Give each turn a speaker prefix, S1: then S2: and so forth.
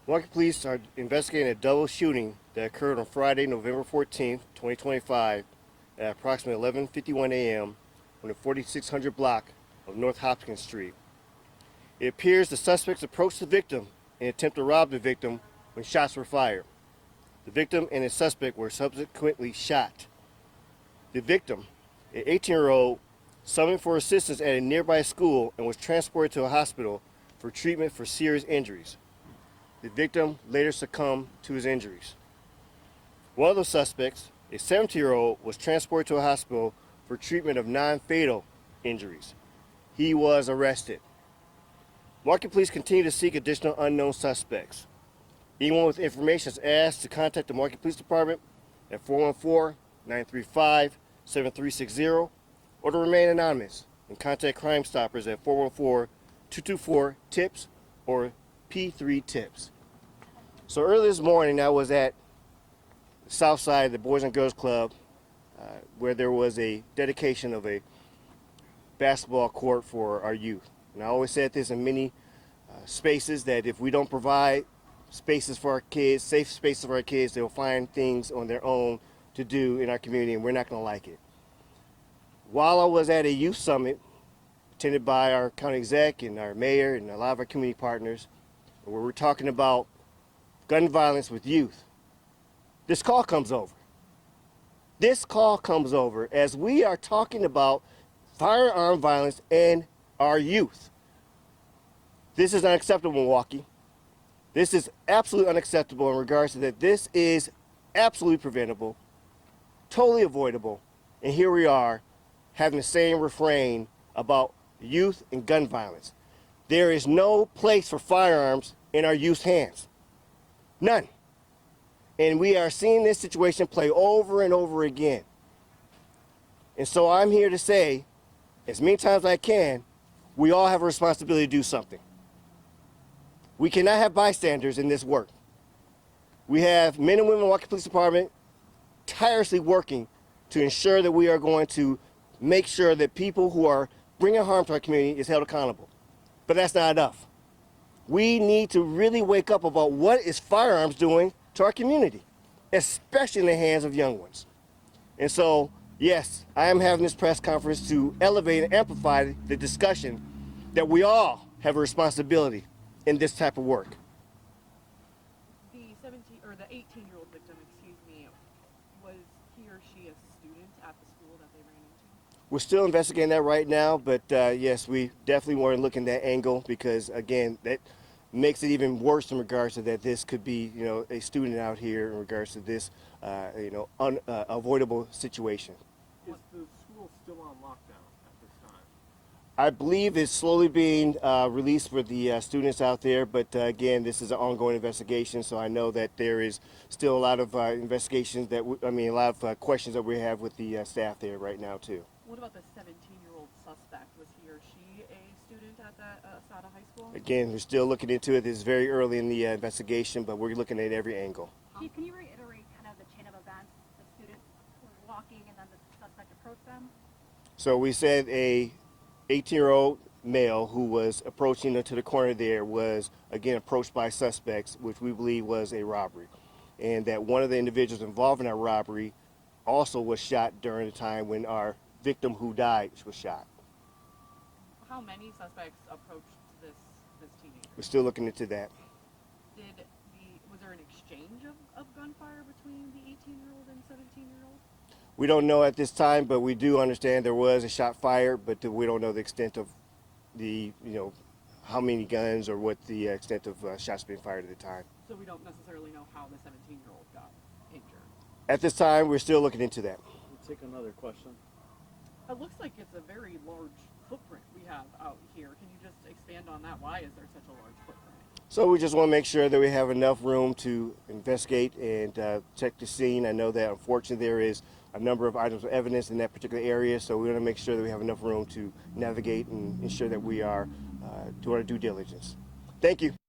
S1: Milwaukee Police are investigating a double shooting that occurred on Friday, November 14th, 2025 at approximately 11:51 a.m. on the 4600 block of North Hopkins Street. It appears the suspects approached the victim in an attempt to rob the victim when shots were fired. The victim and his suspect were subsequently shot. The victim, an 18-year-old, summoned for assistance at a nearby school and was transported to a hospital for treatment for serious injuries. The victim later succumbed to his injuries. One of the suspects, a 17-year-old, was transported to a hospital for treatment of non-fatal injuries. He was arrested. Milwaukee Police continue to seek additional unknown suspects. Anyone with information is asked to contact the Milwaukee Police Department at 414-935-7360 or to remain anonymous and contact Crime Stoppers at 414-224-TIPS or P3 Tips. So early this morning I was at the south side of the Boys and Girls Club where there was a dedication of a basketball court for our youth. And I always said this in many spaces that if we don't provide spaces for our kids, safe spaces for our kids, they'll find things on their own to do in our community and we're not going to like it. While I was at a youth summit attended by our county exec and our mayor and a lot of our community partners, where we're talking about gun violence with youth, this call comes over. This call comes over as we are talking about firearm violence and our youth. This is unacceptable, Milwaukee. This is absolutely unacceptable in regards to that. This is absolutely preventable, totally avoidable, and here we are having the same refrain about youth and gun violence. There is no place for firearms in our youth's hands. None. And we are seeing this situation play over and over again. And so I'm here to say, as many times as I can, we all have a responsibility to do something. We cannot have bystanders in this work. We have men and women in the Milwaukee Police Department tirelessly working to ensure that we are going to make sure that people who are bringing harm to our community is held accountable. But that's not enough. We need to really wake up about what is firearms doing to our community, especially in the hands of young ones. And so, yes, I am having this press conference to elevate and amplify the discussion that we all have a responsibility in this type of work.
S2: The 18-year-old victim, was he or she a student at the school that they ran into?
S1: We're still investigating that right now, but yes, we definitely want to look in that angle because, again, that makes it even worse in regards to that this could be, a student out here in regards to this, unavoidable situation.
S3: Is the school still on lockdown at this time?
S1: I believe it's slowly being released for the students out there, but again, this is an ongoing investigation, so I know that there is still a lot of investigations that, a lot of questions that we have with the staff there right now too.
S2: What about the 17-year-old suspect? Was he or she a student at that Asada High School?
S1: Again, we're still looking into it. This is very early in the investigation, but we're looking at every angle.
S4: Chief, can you reiterate kind of the chain of events? The student was walking and then the suspect approached them?
S1: So we said a 18-year-old male who was approaching to the corner there was, again, approached by suspects, which we believe was a robbery. And that one of the individuals involved in that robbery also was shot during the time when our victim who died was shot.
S2: How many suspects approached this teenager?
S1: We're still looking into that.
S2: Was there an exchange of gunfire between the 18-year-old and 17-year-old?
S1: We don't know at this time, but we do understand there was a shot fired, but we don't know the extent of the, how many guns or what the extent of shots being fired at the time.
S2: So we don't necessarily know how the 17-year-old got injured?
S1: At this time, we're still looking into that.
S3: We'll take another question.
S2: It looks like it's a very large footprint we have out here. Can you just expand on that? Why is there such a large footprint?
S1: So we just want to make sure that we have enough room to investigate and check the scene. I know that unfortunately there is a number of items of evidence in that particular area, so we want to make sure that we have enough room to navigate and ensure that we are doing our due diligence. Thank you.